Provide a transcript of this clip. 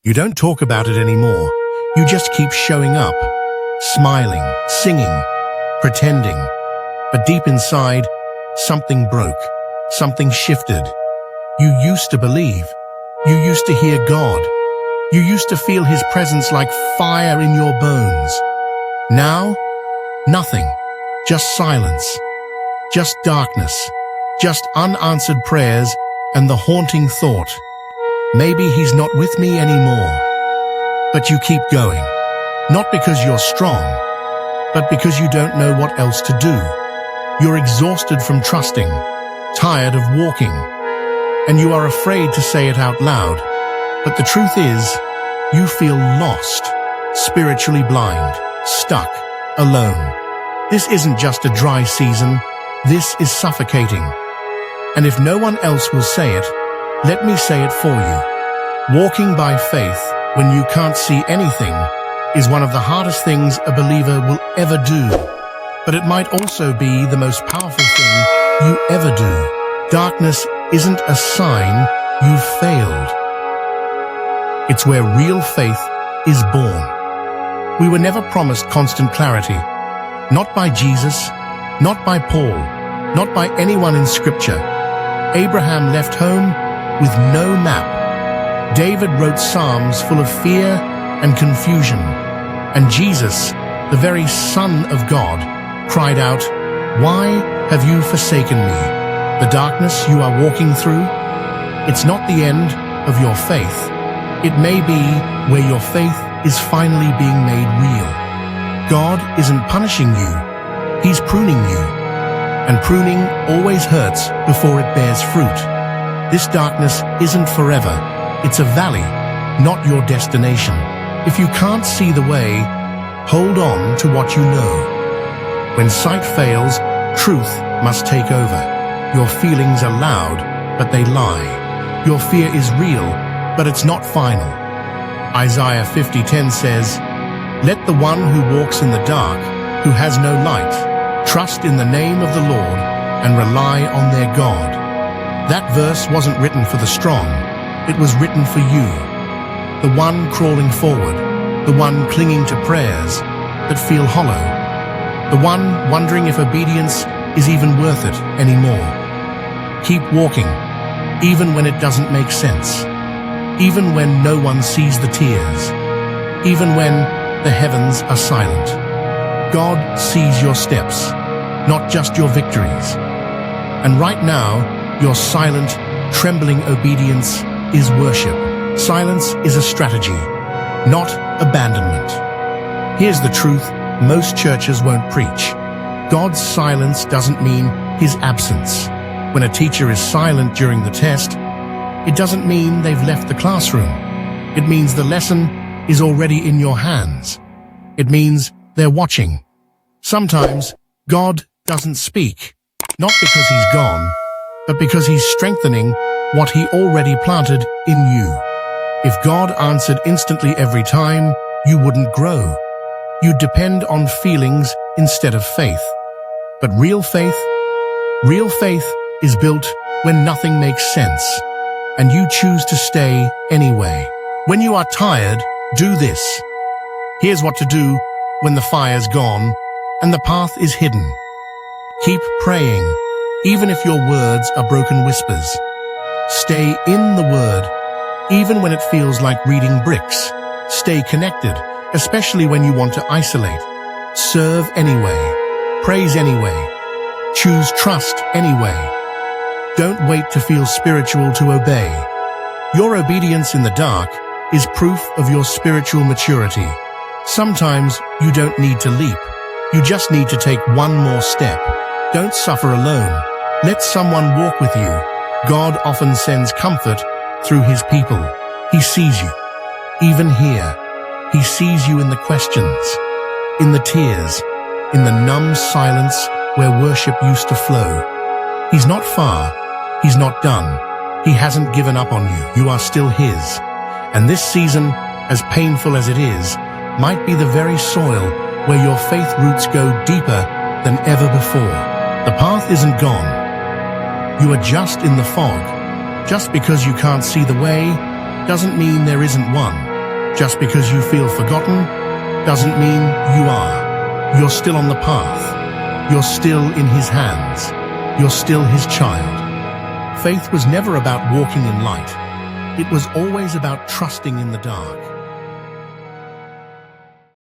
You don't talk about it anymore. You just keep showing up, smiling, singing, pretending. But deep inside, something broke, something shifted. You used to believe. You used to hear God. You used to feel His presence like fire in your bones. Now, nothing. Just silence. Just darkness. Just unanswered prayers and the haunting thought, maybe He's not with me anymore. But you keep going. Not because you're strong, but because you don't know what else to do. You're exhausted from trusting, tired of walking, and you are afraid to say it out loud. But the truth is, you feel lost, spiritually blind, stuck, alone. This isn't just a dry season, this is suffocating. And if no one else will say it, let me say it for you. Walking by faith when you can't see anything is one of the hardest things a believer will ever do. But it might also be the most powerful thing you ever do. Darkness isn't a sign you've failed. It's where real faith is born. We were never promised constant clarity. Not by Jesus, not by Paul, not by anyone in Scripture. Abraham left home with no map. David wrote Psalms full of fear and confusion. And Jesus, the very Son of God, cried out, "Why have you forsaken me?" The darkness you are walking through, it's not the end of your faith. It may be where your faith is finally being made real. God isn't punishing you, He's pruning you. And pruning always hurts before it bears fruit. This darkness isn't forever. It's a valley, not your destination. If you can't see the way, hold on to what you know. When sight fails, truth must take over. Your feelings are loud, but they lie. Your fear is real, but it's not final. Isaiah 50:10 says, "Let the one who walks in the dark, who has no light, trust in the name of the Lord and rely on their God." That verse wasn't written for the strong. It was written for you. The one crawling forward, the one clinging to prayers that feel hollow, the one wondering if obedience is even worth it anymore. Keep walking, even when it doesn't make sense, even when no one sees the tears, even when the heavens are silent. God sees your steps, not just your victories. And right now, your silent, trembling obedience is worship. Silence is a strategy, not abandonment. Here's the truth most churches won't preach. God's silence doesn't mean His absence. When a teacher is silent during the test, it doesn't mean they've left the classroom. It means the lesson is already in your hands. It means they're watching. Sometimes God doesn't speak, not because He's gone, but because He's strengthening what He already planted in you. If God answered instantly every time, you wouldn't grow. You'd depend on feelings instead of faith. But real faith is built when nothing makes sense, and you choose to stay anyway. When you are tired, do this. Here's what to do when the fire's gone and the path is hidden. Keep praying, even if your words are broken whispers. Stay in the Word, even when it feels like reading bricks. Stay connected, especially when you want to isolate. Serve anyway. Praise anyway. Choose trust anyway. Don't wait to feel spiritual to obey. Your obedience in the dark is proof of your spiritual maturity. Sometimes you don't need to leap. You just need to take one more step. Don't suffer alone. Let someone walk with you. God often sends comfort through His people. He sees you. Even here, He sees you in the questions, in the tears, in the numb silence where worship used to flow. He's not far. He's not done. He hasn't given up on you. You are still His. And this season, as painful as it is, might be the very soil where your faith roots go deeper than ever before. The path isn't gone. You are just in the fog. Just because you can't see the way doesn't mean there isn't one. Just because you feel forgotten doesn't mean you are. You're still on the path. You're still in his hands. You're still his child. Faith was never about walking in light. It was always about trusting in the dark.